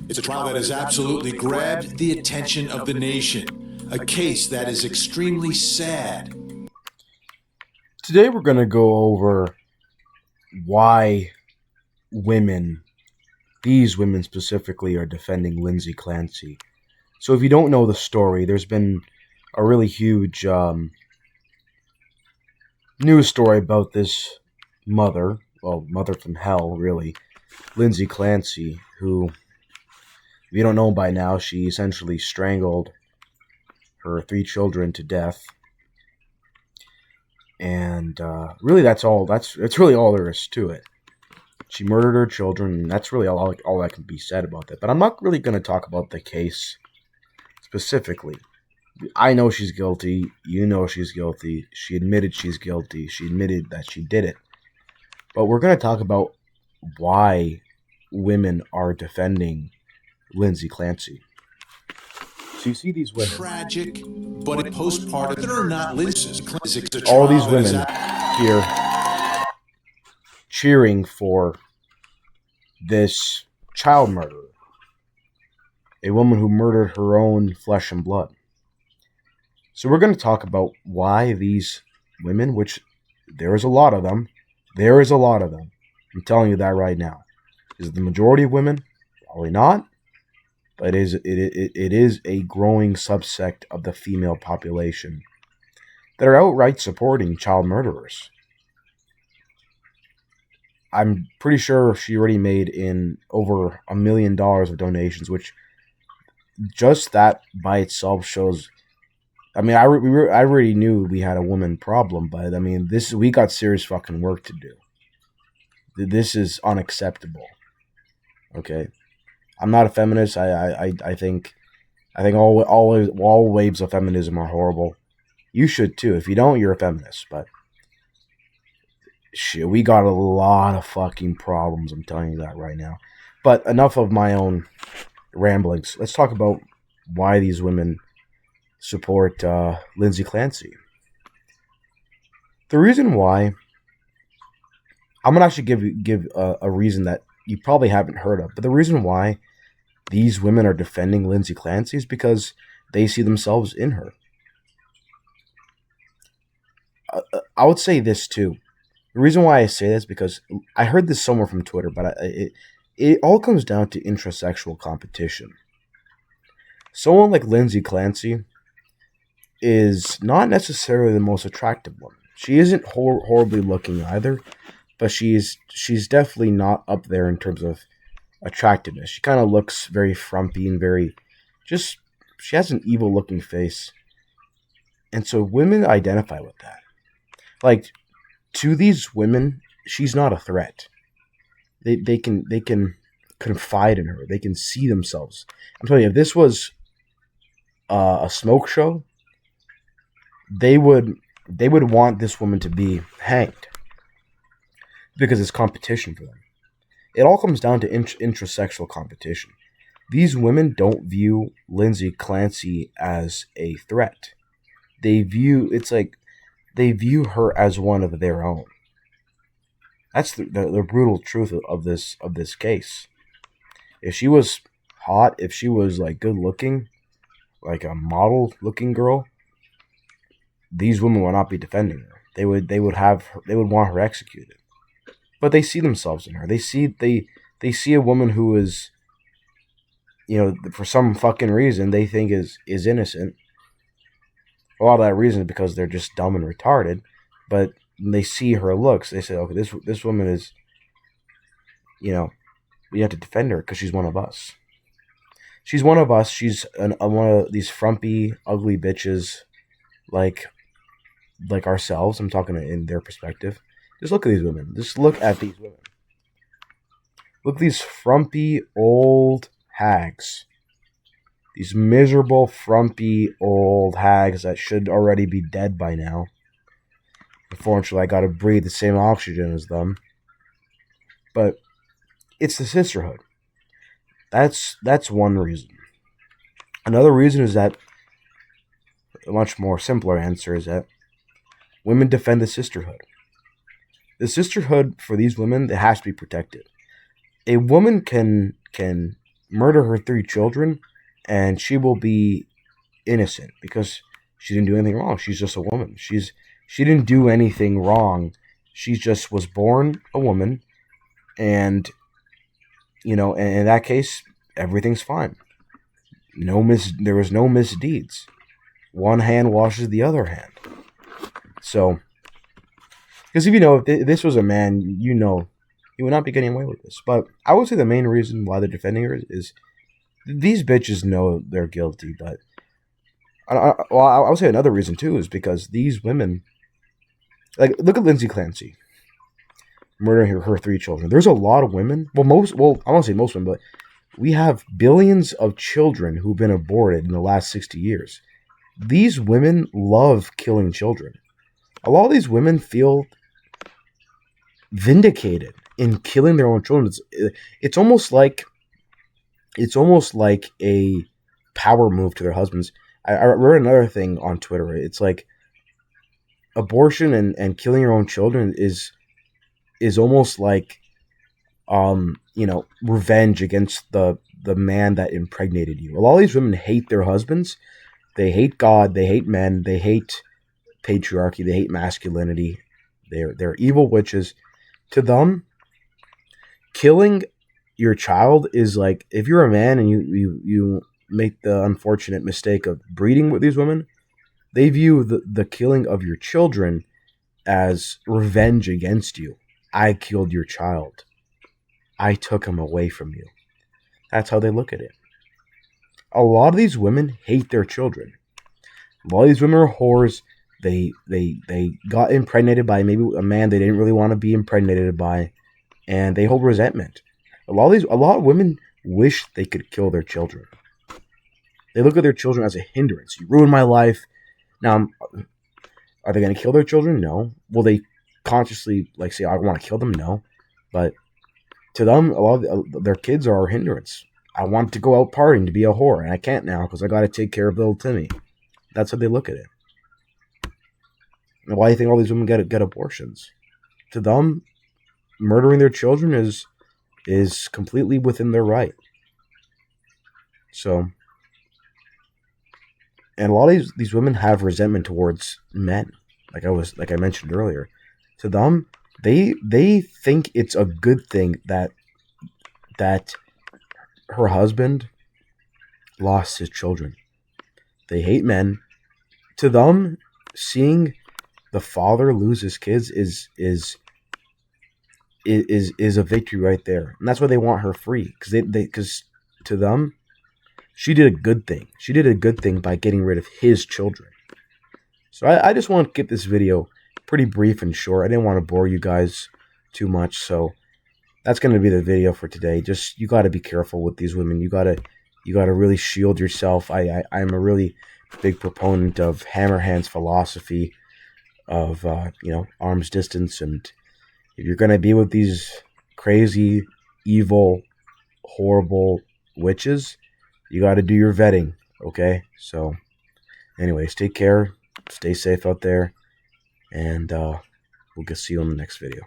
It's a trial that has absolutely grabbed the attention of the nation. A case that is extremely sad. Today we're going to go over why these women specifically, are defending Lindsay Clancy. So if you don't know the story, there's been a really huge news story about this mother from hell, really, Lindsay Clancy, who, if you don't know by now, she essentially strangled her 3 children to death. And really, that's really all there is to it. She murdered her children, and that's really all that can be said about that. But I'm not really going to talk about the case specifically. I know she's guilty. You know she's guilty. She admitted she's guilty. She admitted that she did it. But we're going to talk about why women are defending Lindsay Clancy. So you see these women. Tragic, but a postpartum. They're not Lindsay Clancy. All these women here cheering for this child murderer. A woman who murdered her own flesh and blood. So we're going to talk about why these women, which there is a lot of them. I'm telling you that right now. Is it the majority of women? Probably not. But it is a growing subsect of the female population that are outright supporting child murderers. I'm pretty sure she already made in over $1 million of donations, which just that by itself shows. I mean, I already knew we had a woman problem, but I mean, we got serious fucking work to do. This is unacceptable. Okay. I'm not a feminist. I think all waves of feminism are horrible. You should too. If you don't, you're a feminist. But shit, we got a lot of fucking problems. I'm telling you that right now. But enough of my own ramblings. Let's talk about why these women support Lindsay Clancy. The reason why, I'm gonna actually give a reason that you probably haven't heard of. But the reason why these women are defending Lindsay Clancy is because they see themselves in her. I would say this too. The reason why I say this is because I heard this somewhere from Twitter, but it all comes down to intrasexual competition. Someone like Lindsay Clancy is not necessarily the most attractive one. She isn't horribly looking either, but she's definitely not up there in terms of attractiveness. She kind of looks very frumpy and she has an evil looking face. And so women identify with that. Like, to these women, she's not a threat. They can confide in her. They can see themselves. I'm telling you, if this was a smoke show, they would want this woman to be hanged because it's competition for them. It all comes down to intrasexual competition. These women don't view Lindsay Clancy as a threat. They view her as one of their own. That's the brutal truth of this case. If she was hot, if she was like good looking, like a model looking girl, these women would not be defending her. They would want her executed. But they see themselves in her. They see a woman who is, for some fucking reason they think is innocent. A lot of that reason is because they're just dumb and retarded. But when they see her looks, they say, okay, this woman is, we have to defend her because she's one of us. She's one of us. She's one of these frumpy, ugly bitches, like ourselves. I'm talking in their perspective. Just look at these women. Just look at these women. Look at these frumpy old hags. These miserable, frumpy old hags that should already be dead by now. Unfortunately, I gotta breathe the same oxygen as them. But it's the sisterhood. That's one reason. Another reason is that a much more simpler answer is that women defend the sisterhood. The sisterhood for these women, it has to be protected. A woman can murder her 3 children, and she will be innocent because she didn't do anything wrong. She's just a woman. She didn't do anything wrong. She just was born a woman, and and in that case, everything's fine. There was no misdeeds. One hand washes the other hand. So, because if this was a man, he would not be getting away with this. But I would say the main reason why they're defending her is these bitches know they're guilty. But I would say another reason too is because these women, like, look at Lindsay Clancy murdering her 3 children. There's a lot of women. I won't say most women, but we have billions of children who've been aborted in the last 60 years. These women love killing children. A lot of these women feel vindicated in killing their own children. It's almost like a power move to their husbands. I read another thing on Twitter. It's like abortion and killing your own children is almost like revenge against the man that impregnated you. A lot of these women hate their husbands. They hate God. They hate men. They hate patriarchy. They hate masculinity. They're evil witches. To them, killing your child is like, if you're a man and you make the unfortunate mistake of breeding with these women, they view the killing of your children as revenge against you. I killed your child. I took him away from you. That's how they look at it. A lot of these women hate their children. A lot of these women are whores. They got impregnated by maybe a man they didn't really want to be impregnated by, and they hold resentment. A lot of women wish they could kill their children. They look at their children as a hindrance. You ruined my life. Now, are they going to kill their children? No. Will they consciously say, I want to kill them? No. But to them, a lot of their kids are a hindrance. I want to go out partying to be a whore, and I can't now because I got to take care of little Timmy. That's how they look at it. And why do you think all these women get abortions? To them, murdering their children is completely within their right. So, and a lot of these women have resentment towards men, like I mentioned earlier. To them, they think it's a good thing that her husband lost his children. They hate men. To them, seeing the father lose his kids is a victory right there, and that's why they want her free, because to them, she did a good thing. She did a good thing by getting rid of his children. So I just want to get this video pretty brief and short. I didn't want to bore you guys too much, so that's going to be the video for today. Just, you got to be careful with these women. You got to really shield yourself. I'm a really big proponent of Hammerhand's philosophy of arm's distance, and if you're going to be with these crazy, evil, horrible witches, you got to do your vetting, okay? So anyways, take care, stay safe out there, and we'll see you in the next video.